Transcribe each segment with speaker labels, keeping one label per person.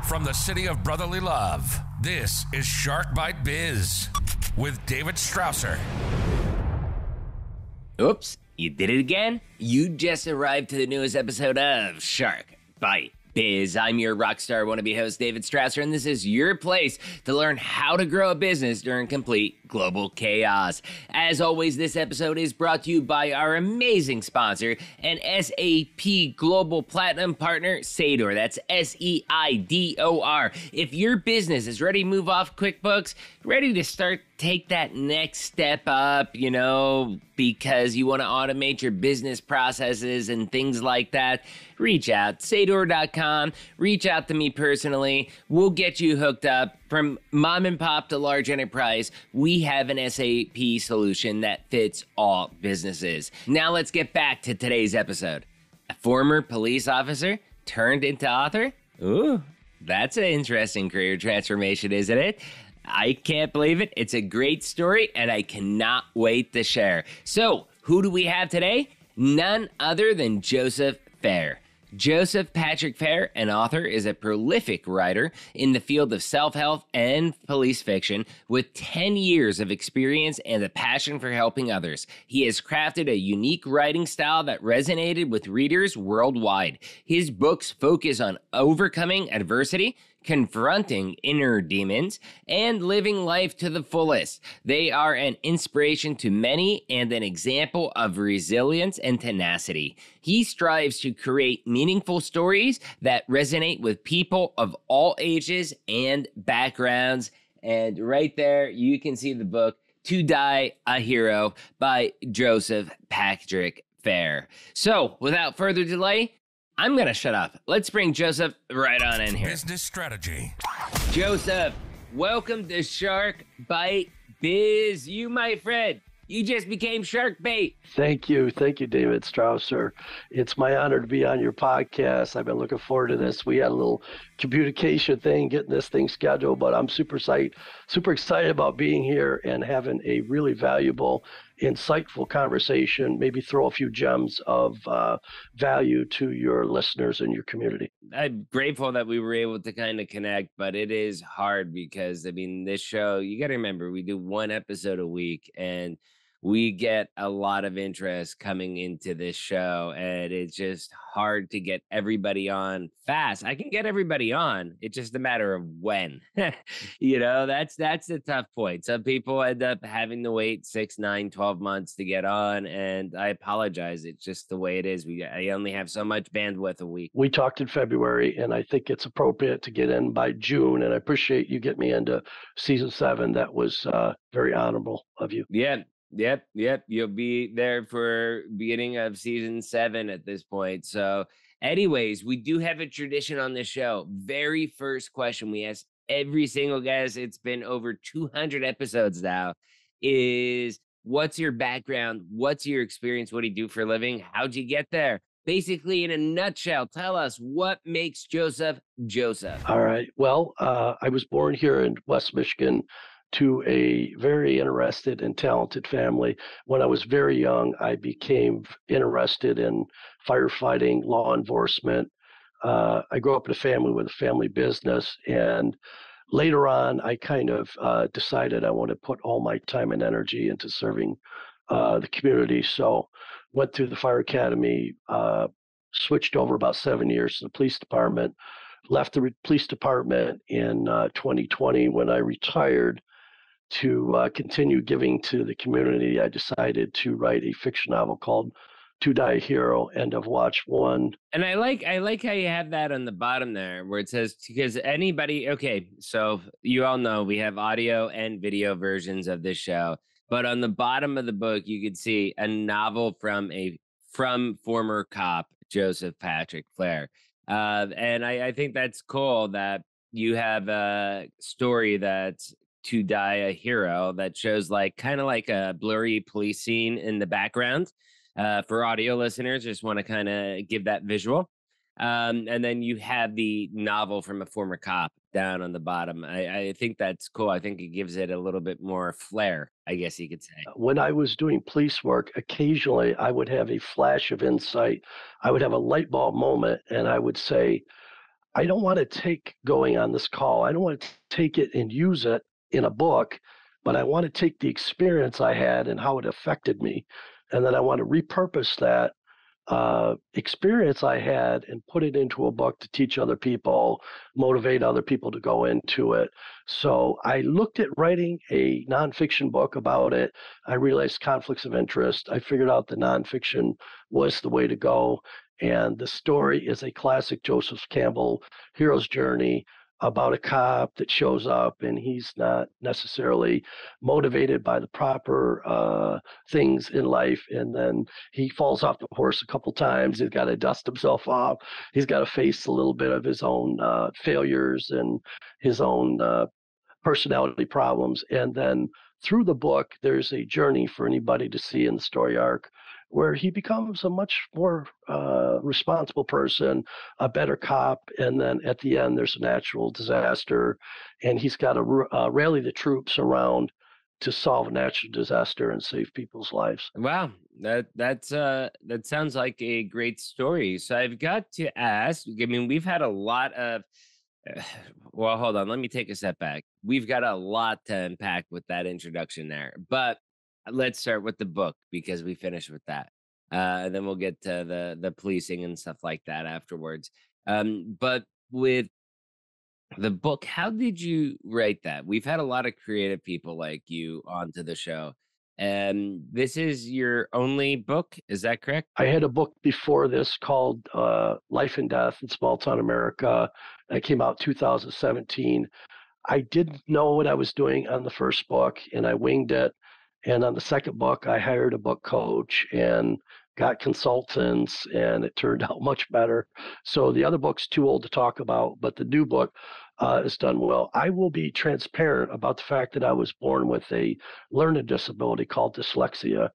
Speaker 1: From the city of brotherly love, this is Shark Bite Biz with David Strausser.
Speaker 2: Oops, you did it again? You just arrived to the newest episode of Shark Bite Biz. I'm your rockstar wannabe host, David Strausser, and this is your place to learn how to grow a business during complete global chaos. As always, this episode is brought to you by our amazing sponsor and SAP Global Platinum partner, Seidor. That's Seidor. If your business is ready to move off QuickBooks, ready to take that next step up, because you want to automate your business processes and things like that, reach out, Seidor.com, reach out to me personally. We'll get you hooked up. From mom and pop to large enterprise, we have an SAP solution that fits all businesses. Now let's get back to today's episode. A former police officer turned into author? Ooh, that's an interesting career transformation, isn't it? I can't believe it. It's a great story, and I cannot wait to share. So, who do we have today? None other than Joseph Fair. Joseph Patrick Fair, an author, is a prolific writer in the field of self-help and police fiction with 10 years of experience and a passion for helping others. He has crafted a unique writing style that resonated with readers worldwide. His books focus on overcoming adversity, confronting inner demons, and living life to the fullest. They are an inspiration to many and an example of resilience and tenacity. He strives to create meaningful stories that resonate with people of all ages and backgrounds. And right there, you can see the book, To Die a Hero by Joseph Patrick Fair. So, without further delay, I'm going to shut up. Let's bring Joseph right on in here.
Speaker 1: Business strategy.
Speaker 2: Joseph, welcome to Shark Bite Biz. You, my friend, you just became Shark Bait.
Speaker 3: Thank you, David Strausser. It's my honor to be on your podcast. I've been looking forward to this. We had a little communication thing, getting this thing scheduled, but I'm super excited about being here and having a really valuable, insightful conversation, maybe throw a few gems of value to your listeners and your community.
Speaker 2: I'm grateful that we were able to kind of connect, but it is hard because, this show, you got to remember, we do one episode a week, and we get a lot of interest coming into this show, and it's just hard to get everybody on fast. I can get everybody on. It's just a matter of when. That's the tough point. Some people end up having to wait 6, 9, 12 months to get on, and I apologize. It's just the way it is. I only have so much bandwidth a week.
Speaker 3: We talked in February, and I think it's appropriate to get in by June, and I appreciate you getting me into season 7. That was very honorable of you.
Speaker 2: Yeah. Yep. You'll be there for beginning of season 7 at this point. So anyways, we do have a tradition on this show. Very first question we ask every single guest, it's been over 200 episodes now, is what's your background? What's your experience? What do you do for a living? How'd you get there? Basically, in a nutshell, tell us what makes Joseph Joseph.
Speaker 3: All right. Well, I was born here in West Michigan to a very interested and talented family. When I was very young, I became interested in firefighting, law enforcement. I grew up in a family with a family business, and later on, I kind of decided I want to put all my time and energy into serving the community. So went through the fire academy, switched over about 7 years to the police department, left the police department in 2020 when I retired. To continue giving to the community, I decided to write a fiction novel called To Die a Hero, end of watch 1.
Speaker 2: And I like how you have that on the bottom there where it says, because anybody, okay, so you all know we have audio and video versions of this show, but on the bottom of the book, you could see a novel from former cop Joseph Patrick Fair. And I think that's cool that you have a story that's To Die a Hero that shows kind of like a blurry police scene in the background. For audio listeners, just want to kind of give that visual. And then you have the novel from a former cop down on the bottom. I think that's cool. I think it gives it a little bit more flair, I guess you could say.
Speaker 3: When I was doing police work, occasionally I would have a flash of insight. I would have a light bulb moment, and I would say, I don't want to take going on this call. I don't want to take it and use it in a book, but I want to take the experience I had and how it affected me. And then I want to repurpose that experience I had and put it into a book to teach other people, motivate other people to go into it. So I looked at writing a nonfiction book about it. I realized conflicts of interest. I figured out the nonfiction was the way to go. And the story is a classic Joseph Campbell hero's journey about a cop that shows up and he's not necessarily motivated by the proper things in life. And then he falls off the horse a couple times. He's got to dust himself off. He's got to face a little bit of his own failures and his own personality problems. And then through the book, there's a journey for anybody to see in the story arc where he becomes a much more responsible person, a better cop. And then at the end, there's a natural disaster, and he's got to rally the troops around to solve a natural disaster and save people's lives.
Speaker 2: Wow, that sounds like a great story. So I've got to ask. I mean, we've had a lot of. Well, hold on. Let me take a step back. We've got a lot to unpack with that introduction there, but let's start with the book because we finished with that. And then we'll get to the policing and stuff like that afterwards. But with the book, how did you write that? We've had a lot of creative people like you onto the show. And this is your only book, is that correct?
Speaker 3: I had a book before this called Life and Death in Small Town America. It came out 2017. I didn't know what I was doing on the first book, and I winged it. And on the second book, I hired a book coach and got consultants, and it turned out much better. So the other book's too old to talk about, but the new book is done well. I will be transparent about the fact that I was born with a learning disability called dyslexia,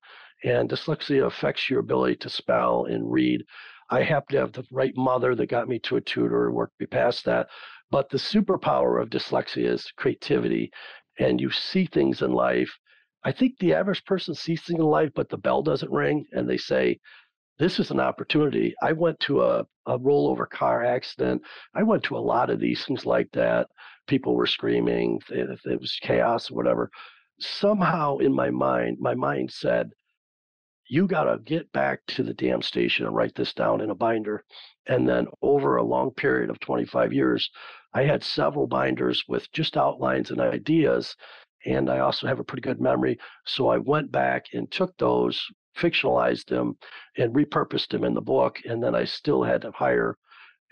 Speaker 3: and dyslexia affects your ability to spell and read. I happen to have the right mother that got me to a tutor and worked me past that. But the superpower of dyslexia is creativity, and you see things in life. I think the average person sees things in life, but the bell doesn't ring, and they say, this is an opportunity. I went to a rollover car accident. I went to a lot of these things like that. People were screaming. It was chaos or whatever. Somehow in my mind said, you got to get back to the damn station and write this down in a binder. And then over a long period of 25 years, I had several binders with just outlines and ideas. And I also have a pretty good memory. So I went back and took those, fictionalized them, and repurposed them in the book. And then I still had to hire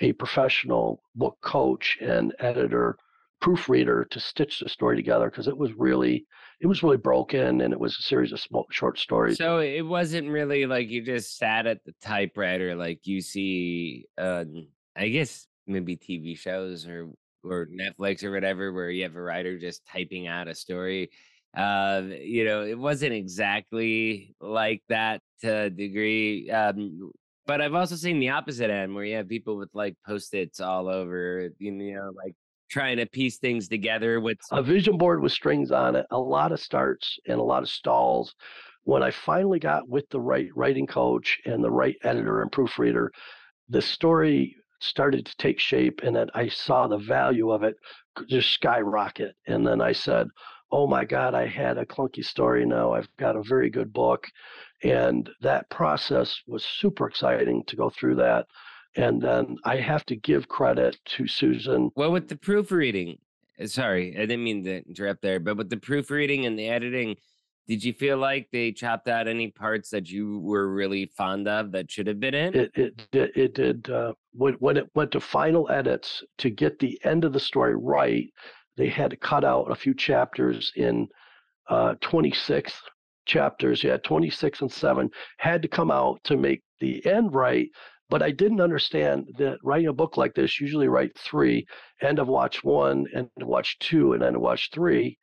Speaker 3: a professional book coach and editor, proofreader to stitch the story together because it was really broken, and it was a series of small, short stories.
Speaker 2: So it wasn't really like you just sat at the typewriter like you see, I guess maybe TV shows or Netflix or whatever, where you have a writer just typing out a story. It wasn't exactly like that to a degree. But I've also seen the opposite end where you have people with like Post-its all over, like trying to piece things together with
Speaker 3: a vision board with strings on it, a lot of starts and a lot of stalls. When I finally got with the right writing coach and the right editor and proofreader, the story started to take shape, and then I saw the value of it just skyrocket. And then I said, oh my God, I had a clunky story. Now I've got a very good book. And that process was super exciting to go through that. And then I have to give credit to Susan.
Speaker 2: Well, with the proofreading, sorry, I didn't mean to interrupt there, but with the proofreading and the editing, did you feel like they chopped out any parts that you were really fond of that should have been in?
Speaker 3: It did. When it went to final edits to get the end of the story right, they had to cut out a few chapters in 26 chapters. Yeah, 26 and 7 had to come out to make the end right. But I didn't understand that writing a book like this, usually write 3, end of watch 1, end of watch 2, and end of watch 3.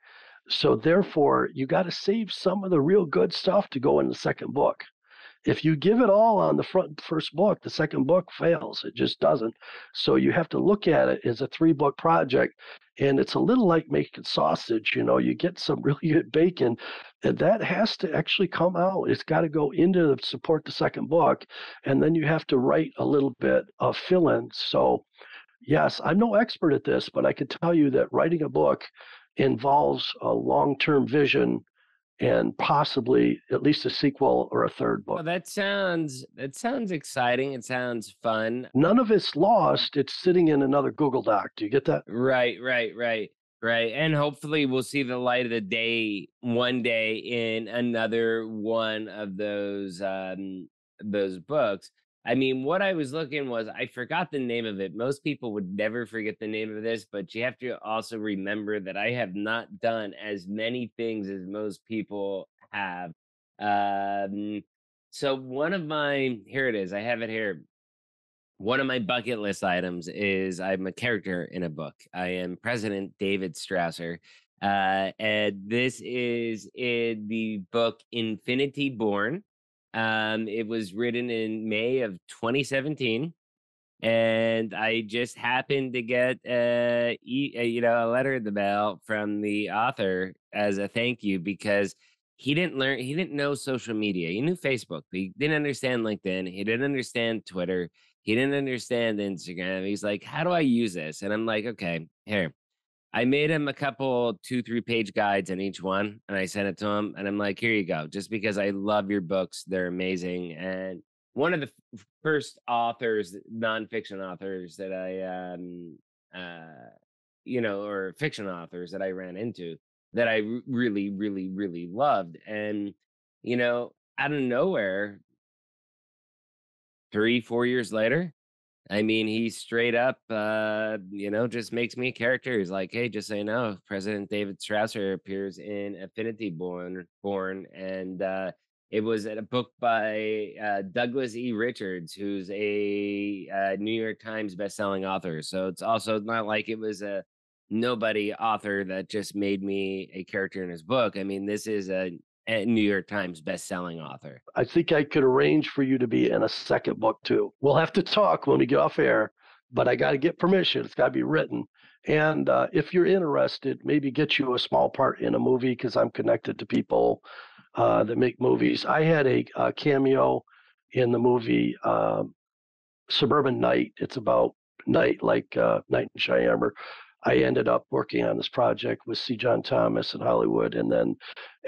Speaker 3: So therefore, you got to save some of the real good stuff to go in the second book. If you give it all on the first book, the second book fails. It just doesn't. So you have to look at it as a 3-book project. And it's a little like making sausage. You get some really good bacon, and that has to actually come out. It's got to go into support the second book. And then you have to write a little bit of fill-in. So Yes, I'm no expert at this, but I could tell you that writing a book involves a long-term vision and possibly at least a sequel or a third
Speaker 2: Well,
Speaker 3: book.
Speaker 2: that sounds exciting. It sounds fun.
Speaker 3: None of it's lost. It's sitting in another Google Doc. Do you get that?
Speaker 2: Right, right, right, right. And hopefully we'll see the light of the day one day in another one of those books. I mean, what I was looking was I forgot the name of it. Most people would never forget the name of this, but you have to also remember that I have not done as many things as most people have. Um, so one of my here it is. I have it here. One of my bucket list items is I'm a character in a book. I am President David Strausser. And this is in the book Infinity Born. It was written in May of 2017, and I just happened to get a letter in the mail from the author as a thank you because he didn't know social media. He knew Facebook, but he didn't understand LinkedIn. He didn't understand Twitter. He didn't understand Instagram. He's like, how do I use this? And I'm like, okay, here. I made him a couple 2-3 page guides on each one, and I sent it to him. And I'm like, here you go. Just because I love your books, they're amazing. And one of the first authors, nonfiction authors that or fiction authors that I ran into that I really, really, really loved. And, out of nowhere, 3, 4 years later, I mean, he straight up, just makes me a character. He's like, hey, just so you know, President David Strausser appears in Affinity Born, and it was a book by Douglas E. Richards, who's a New York Times bestselling author. So it's also not like it was a nobody author that just made me a character in his book. I mean, this is a New York Times bestselling author.
Speaker 3: I think I could arrange for you to be in a second book too. We'll have to talk when we get off air, but I got to get permission. It's got to be written. And if you're interested, maybe get you a small part in a movie because I'm connected to people that make movies. I had a cameo in the movie Suburban Night. It's about night, like Night in Cheyenne. I ended up working on this project with C. John Thomas in Hollywood, and then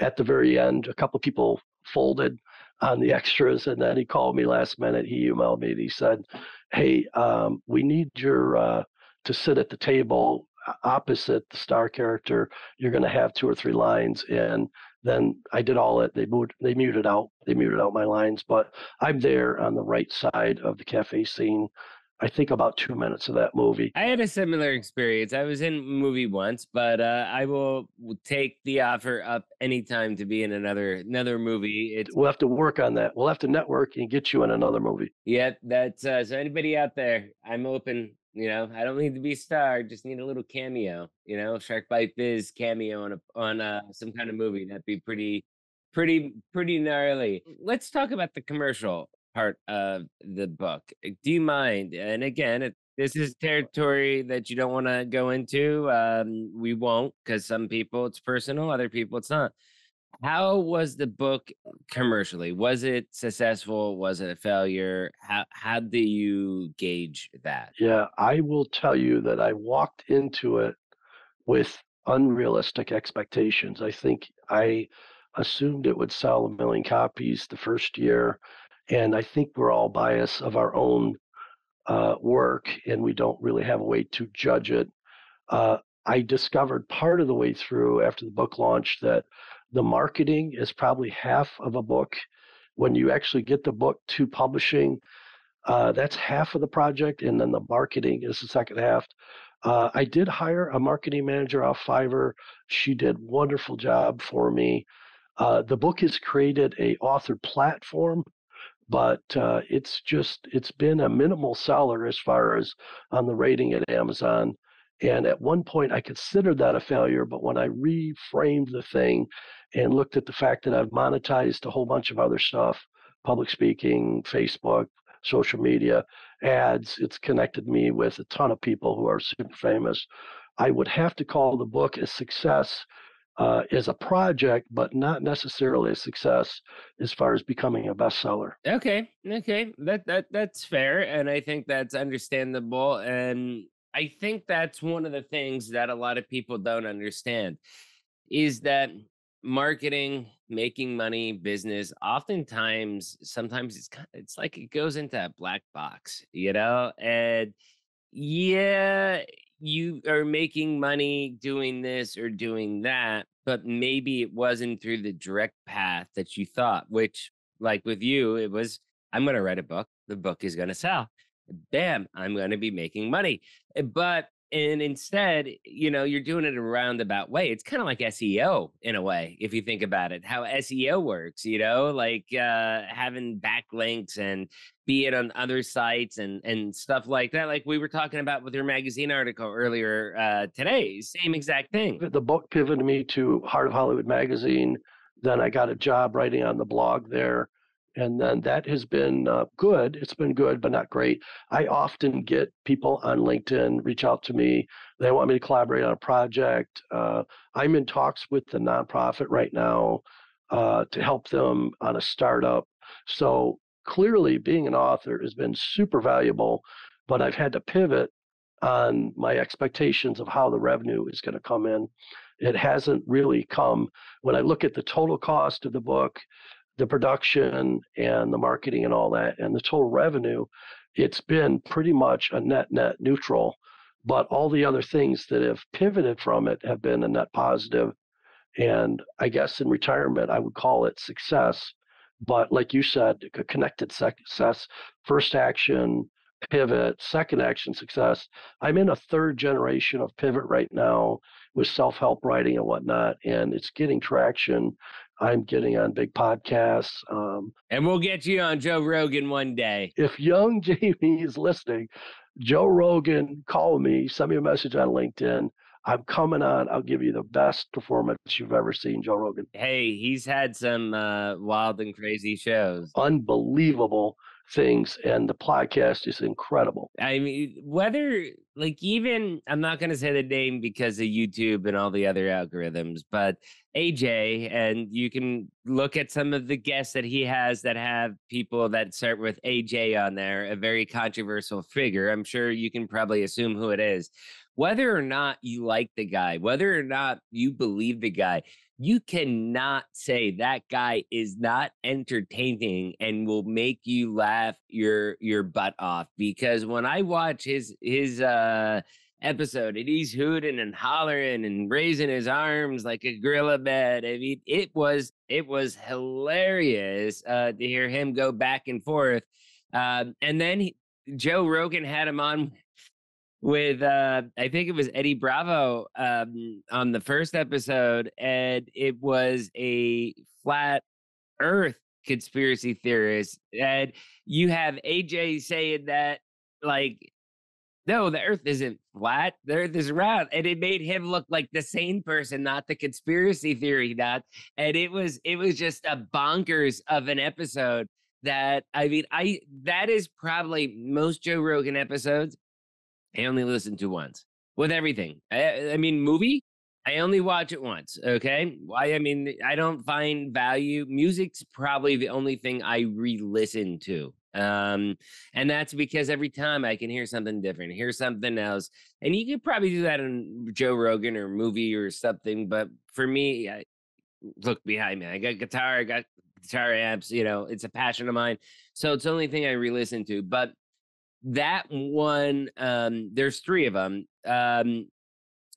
Speaker 3: at the very end, a couple of people folded on the extras, and then he called me last minute. He emailed me and he said, "Hey, we need your to sit at the table opposite the star character. You're going to have 2 or 3 lines." And then I did all it. They muted out my lines, but I'm there on the right side of the cafe scene. I think about 2 minutes of that movie.
Speaker 2: I had a similar experience. I was in a movie once, but I will take the offer up anytime to be in another movie. It's
Speaker 3: We'll have to work on that. We'll have to network and get you in another movie.
Speaker 2: yeah, that's so anybody out there, I'm open. I don't need to be a star, just need a little cameo. Shark Bite Biz cameo on some kind of movie. That'd be pretty gnarly. Let's talk about the commercial part of the book. Do you mind? And again, this is territory that you don't want to go into. We won't, because some people it's personal, other people it's not. How was the book commercially? Was it successful? Was it a failure? How do you gauge that?
Speaker 3: Yeah, I will tell you that I walked into it with unrealistic expectations. I think I assumed it would sell 1 million copies the first year, and I think we're all biased of our own work, and we don't really have a way to judge it. I discovered part of the way through after the book launched that the marketing is probably half of a book. When you actually get the book to publishing, that's half of the project, and then the marketing is the second half. I did hire a marketing manager off Fiverr. She did wonderful job for me. The book has created a author platform, but it's been a minimal seller as far as on the rating at Amazon. And at one point, I considered that a failure, but when I reframed the thing and looked at the fact that I've monetized a whole bunch of other stuff, public speaking, Facebook, social media, ads, it's connected me with a ton of people who are super famous. I would have to call the book a success as a project, but not necessarily a success as far as becoming a bestseller.
Speaker 2: Okay, that's fair, and I think that's understandable. And I think that's one of the things that a lot of people don't understand is that marketing, making money, business, oftentimes, sometimes it's like it goes into a black box, and yeah, you are making money doing this or doing that, but maybe it wasn't through the direct path that you thought, which, like with you, it was, I'm going to write a book. The book is going to sell. Bam, I'm going to be making money. And instead, you're doing it a roundabout way. It's kind of like SEO in a way, if you think about it, how SEO works, like having backlinks and be it on other sites and stuff like that. Like we were talking about with your magazine article earlier today, same exact thing.
Speaker 3: The book pivoted me to Heart of Hollywood magazine. Then I got a job writing on the blog there. And then that has been good. It's been good, but not great. I often get people on LinkedIn reach out to me. They want me to collaborate on a project. I'm in talks with the nonprofit right now to help them on a startup. So clearly, being an author has been super valuable, but I've had to pivot on my expectations of how the revenue is going to come in. It hasn't really come. When I look at the total cost of the book, the production and the marketing and all that, and the total revenue, it's been pretty much a net neutral. But all the other things that have pivoted from it have been a net positive. And I guess in retirement, I would call it success. But like you said, a connected success, first action, pivot, second action success. I'm in a third generation of pivot right now with self-help writing and whatnot, and it's getting traction. I'm getting on big podcasts.
Speaker 2: And we'll get you on Joe Rogan one day.
Speaker 3: If young Jamie is listening, Joe Rogan, call me, send me a message on LinkedIn. I'm coming on. I'll give you the best performance you've ever seen, Joe Rogan.
Speaker 2: Hey, he's had some wild and crazy shows.
Speaker 3: Unbelievable things. And the podcast is incredible.
Speaker 2: I mean, whether like even I'm not going to say the name because of YouTube and all the other algorithms, but AJ, and you can look at some of the guests that he has that have people that start with AJ on there, a very controversial figure. I'm sure you can probably assume who it is. Whether or not you like the guy, whether or not you believe the guy, you cannot say that guy is not entertaining and will make you laugh your butt off. Because when I watch his episode and he's hooting and hollering and raising his arms like a gorilla bed, I mean, it was hilarious to hear him go back and forth. And then Joe Rogan had him on with I think it was Eddie Bravo on the first episode, and it was a flat earth conspiracy theorist. And you have AJ saying that, like, no, the earth isn't flat, the earth is round. And it made him look like the sane person, not the conspiracy theory nut. And it was just a bonkers of an episode that, I mean, that is probably most Joe Rogan episodes I only listen to once with everything. I mean, movie, I only watch it once. Okay. Why? I mean, I don't find value. Music's probably the only thing I re-listen to. And that's because every time I can hear something different, hear something else. And you could probably do that on Joe Rogan or movie or something. But for me, look behind me. I got guitar, I got guitar amps, it's a passion of mine. So it's the only thing I re-listen to. But that one, there's three of them.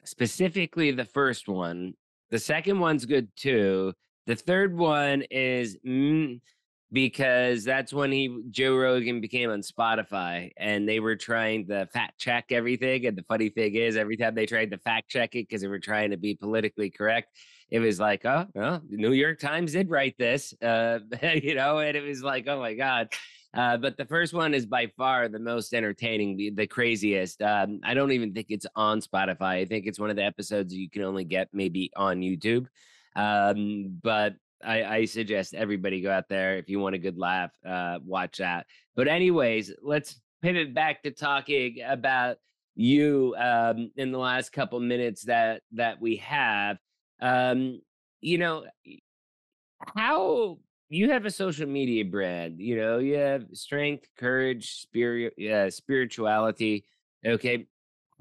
Speaker 2: Specifically the first one. The second one's good too. The third one is because that's when Joe Rogan became on Spotify and they were trying to fact check everything. And the funny thing is, every time they tried to fact check it because they were trying to be politically correct, it was like, oh, well, the New York Times did write this, and it was like, oh my God. But the first one is by far the most entertaining, the craziest. I don't even think it's on Spotify. I think it's one of the episodes you can only get maybe on YouTube. But I suggest everybody go out there if you want a good laugh, watch that. But anyways, let's pivot back to talking about you in the last couple minutes that we have. How you have a social media brand, you have strength, courage, spirituality. Okay.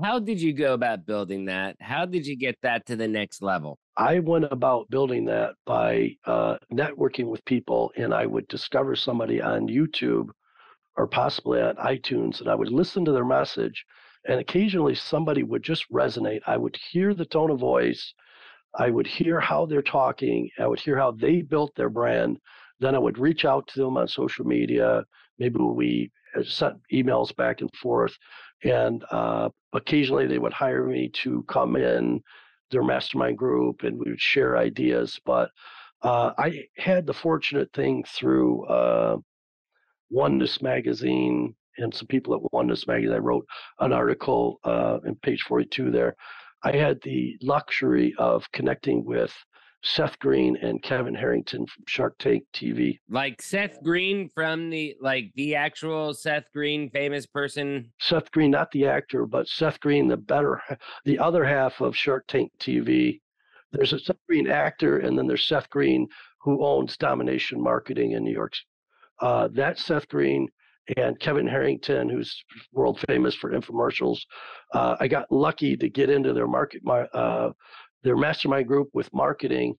Speaker 2: How did you go about building that? How did you get that to the next level?
Speaker 3: I went about building that by networking with people, and I would discover somebody on YouTube or possibly on iTunes, and I would listen to their message, and occasionally somebody would just resonate. I would hear the tone of voice, I would hear how they're talking, I would hear how they built their brand. Then I would reach out to them on social media. Maybe we sent emails back and forth, and occasionally they would hire me to come in their mastermind group, and we would share ideas. But I had the fortunate thing through Oneness Magazine and some people at Oneness Magazine. I wrote an article in page 42 there. I had the luxury of connecting with Seth Green and Kevin Harrington from Shark Tank TV.
Speaker 2: Like Seth Green from the actual Seth Green, famous person.
Speaker 3: Seth Green, not the actor, but Seth Green, the other half of Shark Tank TV. There's a Seth Green actor, and then there's Seth Green, who owns Domination Marketing in New York. That's Seth Green and Kevin Harrington, who's world famous for infomercials. I got lucky to get into their mastermind group with marketing,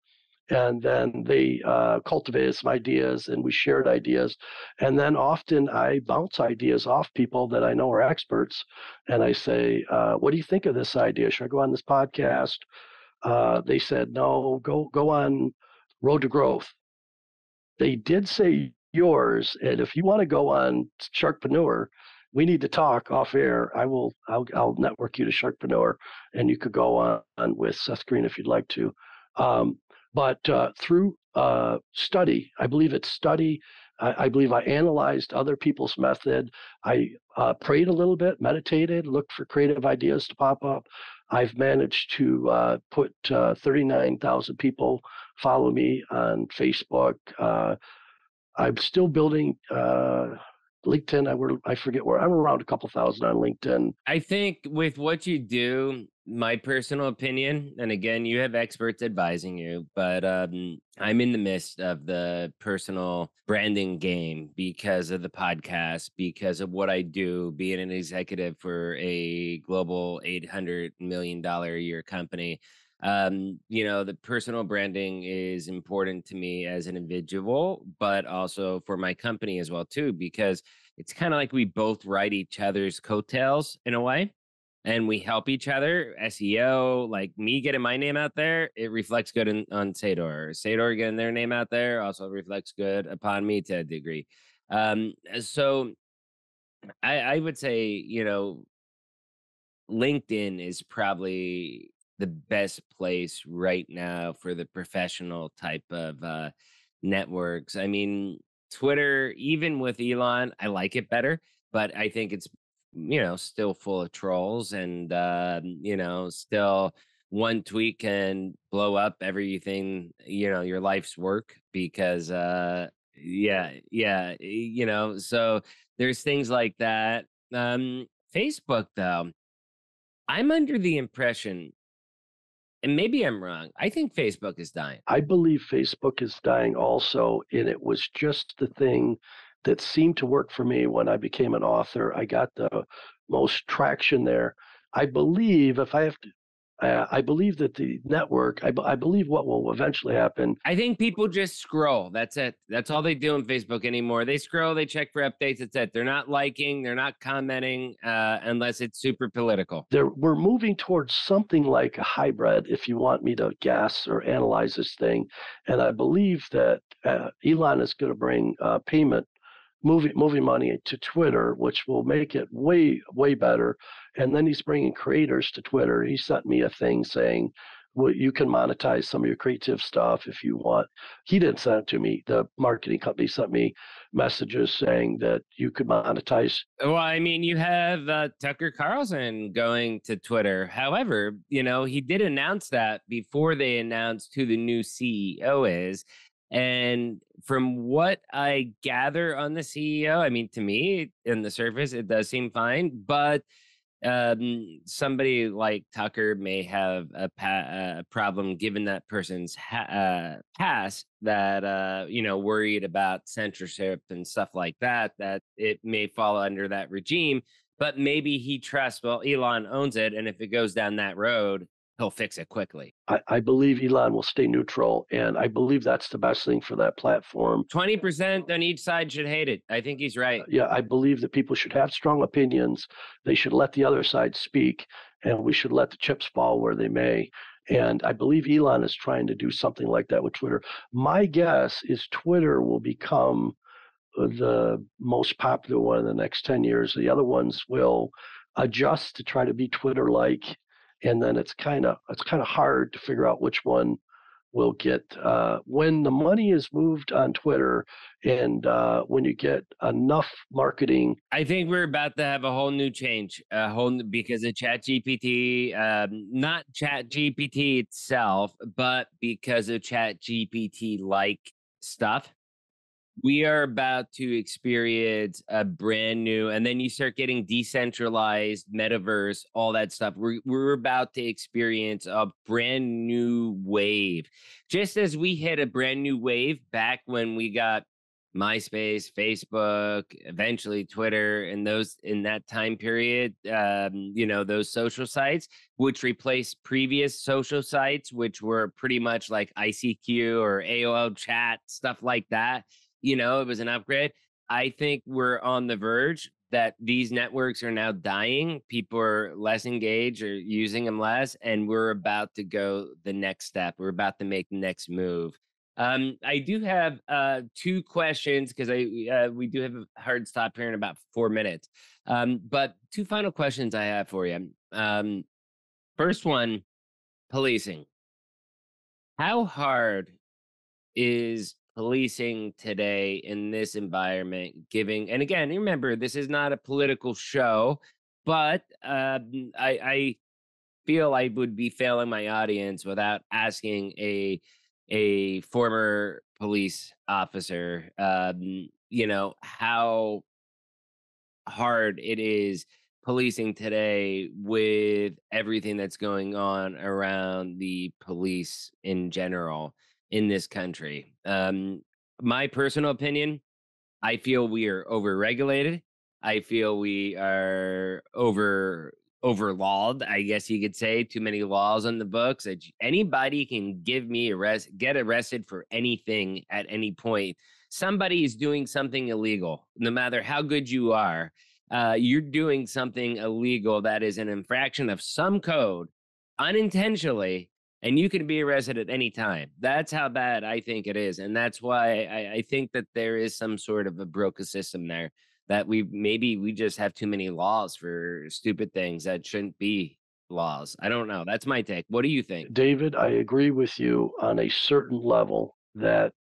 Speaker 3: and then they cultivated some ideas, and we shared ideas. And then often I bounce ideas off people that I know are experts, and I say, "What do you think of this idea? Should I go on this podcast?" They said, "No, go on Road to Growth." They did say yours, and if you want to go on Sharkpreneur, we need to talk off air. I'll network you to Sharkpreneur, and you could go on with Seth Green if you'd like to. But through study, I believe it's study. I believe I analyzed other people's method. I prayed a little bit, meditated, looked for creative ideas to pop up. I've managed to put 39,000 people follow me on Facebook. I'm still building LinkedIn. I forget where. I'm around a couple thousand on LinkedIn.
Speaker 2: I think with what you do, my personal opinion, and again, you have experts advising you, but I'm in the midst of the personal branding game because of the podcast, because of what I do, being an executive for a global $800 million a year company. The personal branding is important to me as an individual, but also for my company as well, too, because it's kind of like we both ride each other's coattails in a way, and we help each other. SEO, like me getting my name out there, it reflects good on Sador. Sador getting their name out there also reflects good upon me to a degree. So I would say, LinkedIn is probably the best place right now for the professional type of networks. I mean, Twitter, even with Elon, I like it better, but I think it's still full of trolls, and still one tweet can blow up everything, your life's work, because so there's things like that. Facebook, though, I'm under the impression, and maybe I'm wrong, I think Facebook is dying.
Speaker 3: I believe Facebook is dying also, and it was just the thing that seemed to work for me when I became an author. I got the most traction there. I believe if I have to, I believe that the network. I believe what will eventually happen.
Speaker 2: I think people just scroll. That's it. That's all they do on Facebook anymore. They scroll, they check for updates. That's it. They're not liking, they're not commenting, unless it's super political.
Speaker 3: We're moving towards something like a hybrid, if you want me to guess or analyze this thing. And I believe that Elon is going to bring moving money to Twitter, which will make it way, way better. And then he's bringing creators to Twitter. He sent me a thing saying, well, you can monetize some of your creative stuff if you want. He didn't send it to me. The marketing company sent me messages saying that you could monetize.
Speaker 2: Well, I mean, you have Tucker Carlson going to Twitter. However, he did announce that before they announced who the new CEO is. And from what I gather on the CEO, I mean, to me, in the surface, it does seem fine. But somebody like Tucker may have a problem given that person's past, that worried about censorship and stuff like that, that it may fall under that regime. but maybe he trusts, well, Elon owns it, and if it goes down that road, he'll fix it quickly.
Speaker 3: I believe Elon will stay neutral, and I believe that's the best thing for that platform.
Speaker 2: 20% on each side should hate it. I think he's right.
Speaker 3: Yeah, I believe that people should have strong opinions. They should let the other side speak, and we should let the chips fall where they may. And I believe Elon is trying to do something like that with Twitter. My guess is Twitter will become the most popular one in the next 10 years. The other ones will adjust to try to be Twitter like. And then it's kind of hard to figure out which one will get when the money is moved on Twitter, and when you get enough marketing.
Speaker 2: I think we're about to have a whole new change, because of ChatGPT, not ChatGPT itself, but because of ChatGPT like stuff. We are about to experience a brand new, and then you start getting decentralized metaverse, all that stuff. We're about to experience a brand new wave, just as we hit a brand new wave back when we got MySpace, Facebook, eventually Twitter, and those in that time period. Those social sites, which replaced previous social sites, which were pretty much like ICQ or AOL chat, stuff like that. It was an upgrade. I think we're on the verge that these networks are now dying. People are less engaged or using them less, and we're about to go the next step. We're about to make the next move. I do have 2 questions because we do have a hard stop here in about 4 minutes. But 2 final questions I have for you. First one, policing. How hard is policing today in this environment, and again, remember, this is not a political show, but I feel I would be failing my audience without asking a former police officer, how hard it is policing today with everything that's going on around the police in general in this country. My personal opinion, I feel we are overregulated. I feel we are overlawed. I guess you could say too many laws on the books that anybody can get arrested for anything at any point. Somebody is doing something illegal, no matter how good you are. You're doing something illegal that is an infraction of some code unintentionally, and you can be arrested at any time. That's how bad I think it is. And that's why I think that there is some sort of a broken system there, that we just have too many laws for stupid things that shouldn't be laws. I don't know. That's my take. What do you think?
Speaker 3: David, I agree with you on a certain level that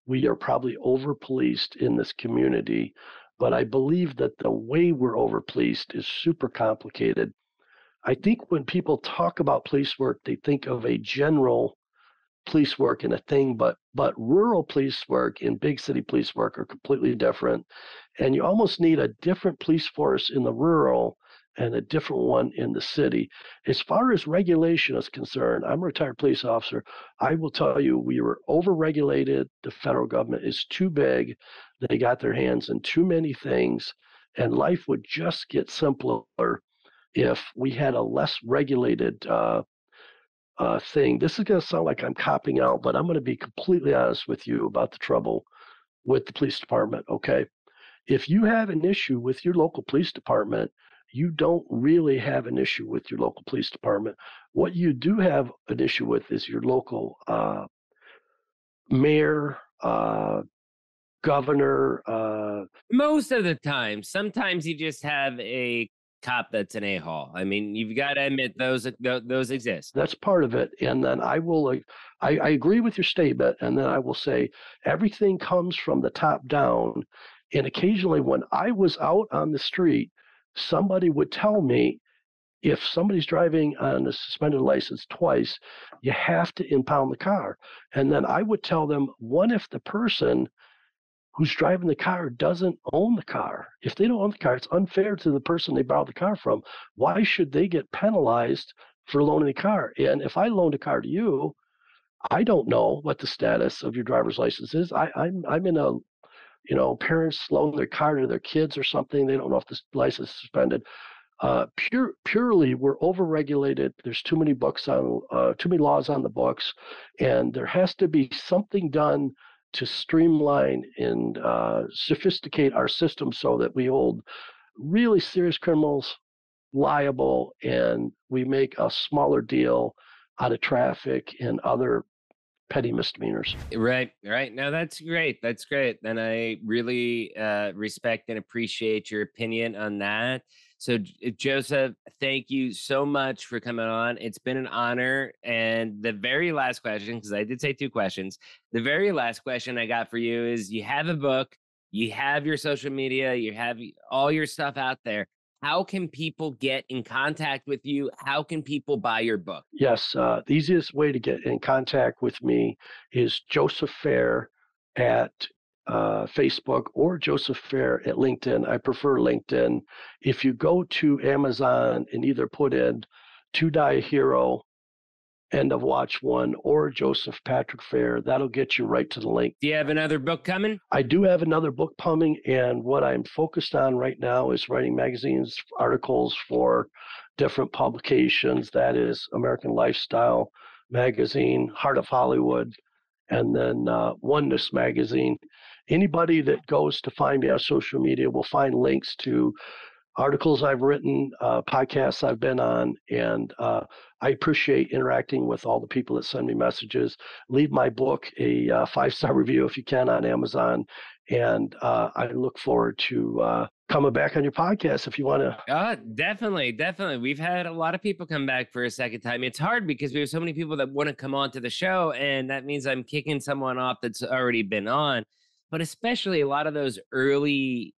Speaker 3: we are probably over policed in this community, but I believe that the way we're over policed is super complicated. I think when people talk about police work, they think of a general police work in a thing, but rural police work and big city police work are completely different. And you almost need a different police force in the rural and a different one in the city. As far as regulation is concerned, I'm a retired police officer. I will tell you, we were overregulated. The federal government is too big. They got their hands in too many things, and life would just get simpler if we had a less regulated thing. This is going to sound like I'm copping out, but I'm going to be completely honest with you about the trouble with the police department, okay? If you have an issue with your local police department, you don't really have an issue with your local police department. What you do have an issue with is your local mayor, governor.
Speaker 2: Most of the time. Sometimes you just have a cop that's an a-hole. I mean, you've got to admit those exist.
Speaker 3: That's part of it. And then I agree with your statement. And then I will say everything comes from the top down. And occasionally when I was out on the street, somebody would tell me, if somebody's driving on a suspended license twice, you have to impound the car. And then I would tell them, what if the person who's driving the car doesn't own the car? If they don't own the car, it's unfair to the person they borrowed the car from. Why should they get penalized for loaning the car? And if I loaned a car to you, I don't know what the status of your driver's license is. I'm in a parents loan their car to their kids or something. They don't know if the license is suspended. Purely, we're overregulated. There's too many too many laws on the books, and there has to be something done to streamline and sophisticate our system so that we hold really serious criminals liable, and we make a smaller deal out of traffic and other petty misdemeanors.
Speaker 2: Right. No, that's great. That's great. And I really respect and appreciate your opinion on that. So, Joseph, thank you so much for coming on. It's been an honor. And the very last question, because I did say 2 questions, the very last question I got for you is, you have a book, you have your social media, you have all your stuff out there. How can people get in contact with you? How can people buy your book?
Speaker 3: Yes, the easiest way to get in contact with me is Joseph Fair at Facebook, or Joseph Fair at LinkedIn. I prefer LinkedIn. If you go to Amazon and either put in To Die a Hero, End of Watch 1, or Joseph Patrick Fair, that'll get you right to the link.
Speaker 2: Do you have another book coming?
Speaker 3: I do have another book coming, and what I'm focused on right now is writing magazines, articles for different publications. That is American Lifestyle Magazine, Heart of Hollywood, and then Oneness Magazine. Anybody that goes to find me on social media will find links to articles I've written, podcasts I've been on, and I appreciate interacting with all the people that send me messages. Leave my book a 5-star review if you can on Amazon, and I look forward to coming back on your podcast if you want to.
Speaker 2: Definitely. We've had a lot of people come back for a second time. It's hard because we have so many people that want to come on to the show, and that means I'm kicking someone off that's already been on. But especially a lot of those early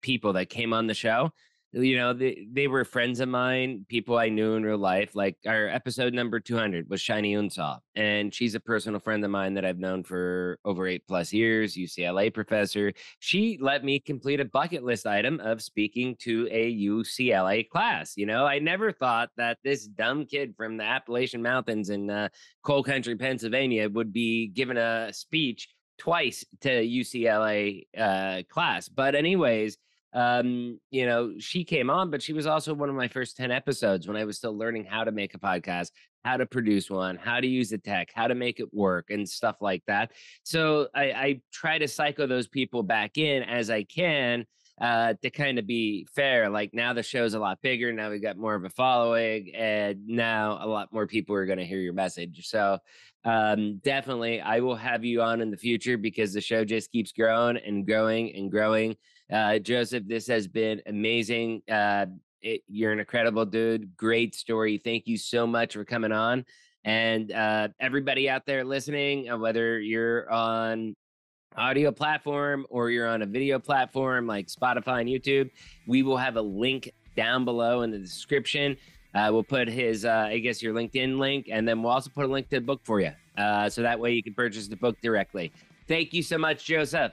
Speaker 2: people that came on the show, they were friends of mine, people I knew in real life. Like our episode number 200 was Shiny Unsaw, and she's a personal friend of mine that I've known for over 8+ years, UCLA professor. She let me complete a bucket list item of speaking to a UCLA class. I never thought that this dumb kid from the Appalachian Mountains in coal country, Pennsylvania, would be given a speech twice to UCLA class. But anyways, she came on, but she was also one of my first 10 episodes when I was still learning how to make a podcast, how to produce one, how to use the tech, how to make it work, and stuff like that. So I try to cycle those people back in as I can, to kind of be fair. Like, now the show's a lot bigger. Now we got more of a following, and now a lot more people are going to hear your message. So definitely, I will have you on in the future because the show just keeps growing and growing and growing. Joseph, this has been amazing. You're an incredible dude. Great story. Thank you so much for coming on. And everybody out there listening, whether you're on audio platform or you're on a video platform like Spotify and YouTube, we will have a link down below in the description. We'll put his, your LinkedIn link, and then we'll also put a link to the book for you. So that way you can purchase the book directly. Thank you so much, Joseph.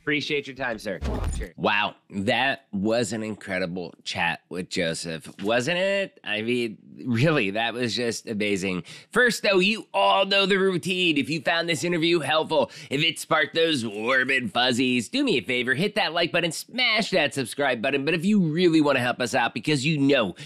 Speaker 2: Appreciate your time, sir. Sure. Wow, that was an incredible chat with Joseph, wasn't it? I mean, really, that was just amazing. First, though, you all know the routine. If you found this interview helpful, if it sparked those warm and fuzzies, do me a favor, hit that like button, smash that subscribe button. But if you really want to help us out, because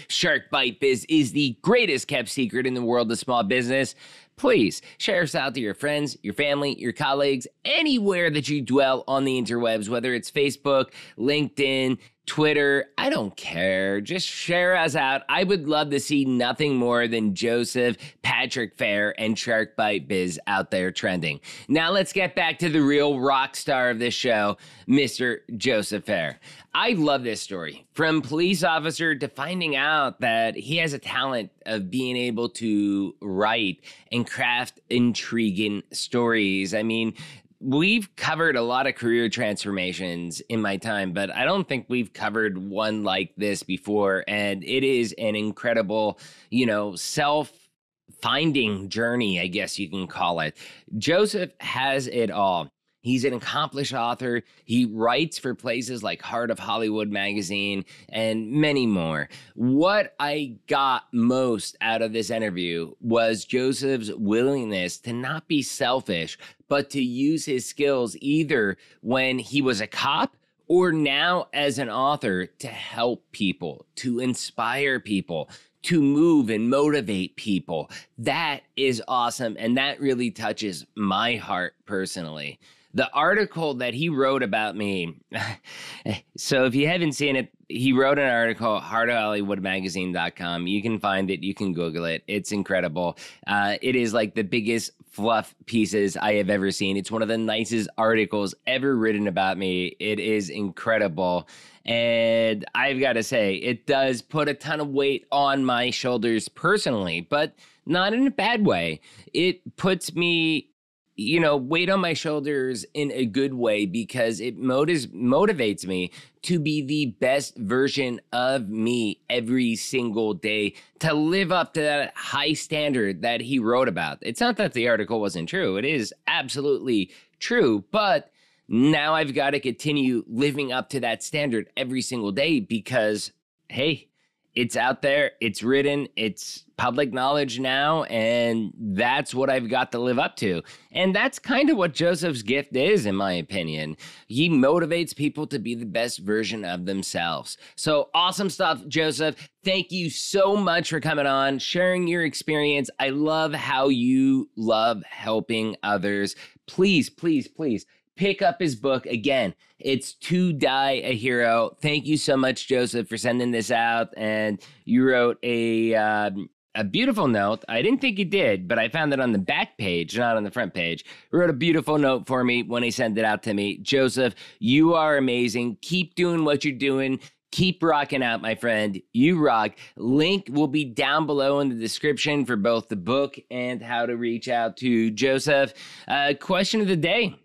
Speaker 2: Shark Bite Biz is the greatest kept secret in the world of small business, please share us out to your friends, your family, your colleagues, anywhere that you dwell on the interwebs, whether it's Facebook, LinkedIn, Twitter, I don't care. Just share us out. I would love to see nothing more than Joseph, Patrick Fair, and Shark Bite Biz out there trending. Now let's get back to the real rock star of this show, Mr. Joseph Fair. I love this story. From police officer to finding out that he has a talent of being able to write and craft intriguing stories. I mean, we've covered a lot of career transformations in my time, but I don't think we've covered one like this before. And it is an incredible, self-finding journey, I guess you can call it. Joseph has it all. He's an accomplished author. He writes for places like Heart of Hollywood magazine and many more. What I got most out of this interview was Joseph's willingness to not be selfish, but but to use his skills either when he was a cop or now as an author to help people, to inspire people, to move and motivate people. That is awesome. And that really touches my heart personally. The article that he wrote about me, so if you haven't seen it, he wrote an article, heartofhollywoodmagazine.com. You can find it. You can Google it. It's incredible. It is like the biggest fluff pieces I have ever seen. It's one of the nicest articles ever written about me. It is incredible. And I've got to say, it does put a ton of weight on my shoulders personally, but not in a bad way. It puts me, weight on my shoulders in a good way because it motivates me to be the best version of me every single day, to live up to that high standard that he wrote about. It's not that the article wasn't true. It is absolutely true, but now I've got to continue living up to that standard every single day because, hey, it's out there, it's written, it's public knowledge now, and that's what I've got to live up to. And that's kind of what Joseph's gift is, in my opinion. He motivates people to be the best version of themselves. So awesome stuff, Joseph. Thank you so much for coming on, sharing your experience. I love how you love helping others. Please, please, please pick up his book. Again, it's To Die a Hero. Thank you so much, Joseph, for sending this out. And you wrote a beautiful note. I didn't think you did, but I found it on the back page, not on the front page. You wrote a beautiful note for me when he sent it out to me. Joseph, you are amazing. Keep doing what you're doing. Keep rocking out, my friend. You rock. Link will be down below in the description for both the book and how to reach out to Joseph. Question of the day.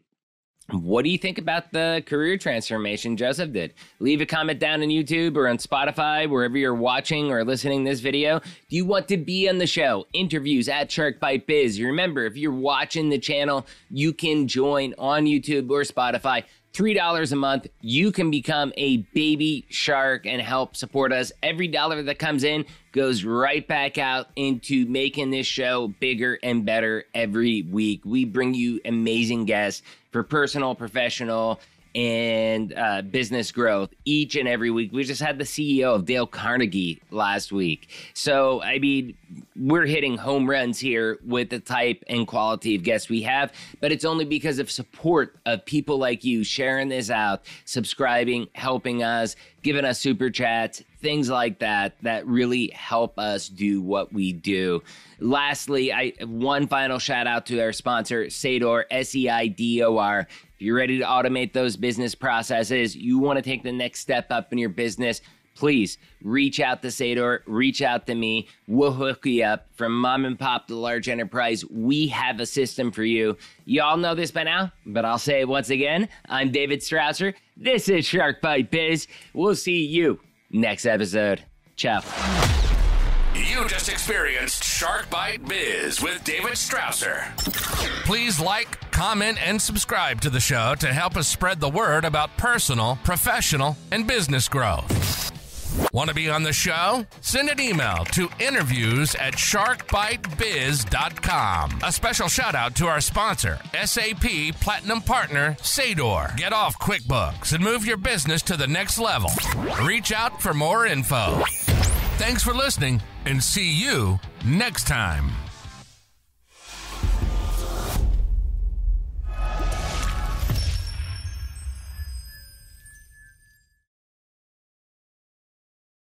Speaker 2: What do you think about the career transformation Joseph did? Leave a comment down on YouTube or on Spotify, wherever you're watching or listening to this video. Do you want to be on the show? Interviews at Shark Bite Biz. You remember, if you're watching the channel, you can join on YouTube or Spotify. $3 a month, you can become a baby shark and help support us. Every dollar that comes in goes right back out into making this show bigger and better every week. We bring you amazing guests for personal, professional, and business growth each and every week. We just had the CEO of Dale Carnegie last week. So, I mean, we're hitting home runs here with the type and quality of guests we have, but it's only because of support of people like you sharing this out, subscribing, helping us, giving us super chats, things like that really help us do what we do. Lastly, one final shout out to our sponsor, Seidor, Seidor. If you're ready to automate those business processes, you want to take the next step up in your business, please reach out to Seidor, reach out to me. We'll hook you up. From mom and pop to large enterprise, we have a system for you. You all know this by now, but I'll say it once again. I'm David Strausser. This is Shark Bite Biz. We'll see you next episode. Ciao.
Speaker 1: You just experienced Shark Bite Biz with David Strausser. Please like, comment, and subscribe to the show to help us spread the word about personal, professional, and business growth. Want to be on the show? Send an email to interviews@sharkbitebiz.com. A special shout out to our sponsor, SAP Platinum Partner, Seidor. Get off QuickBooks and move your business to the next level. Reach out for more info. Thanks for listening, and see you next time.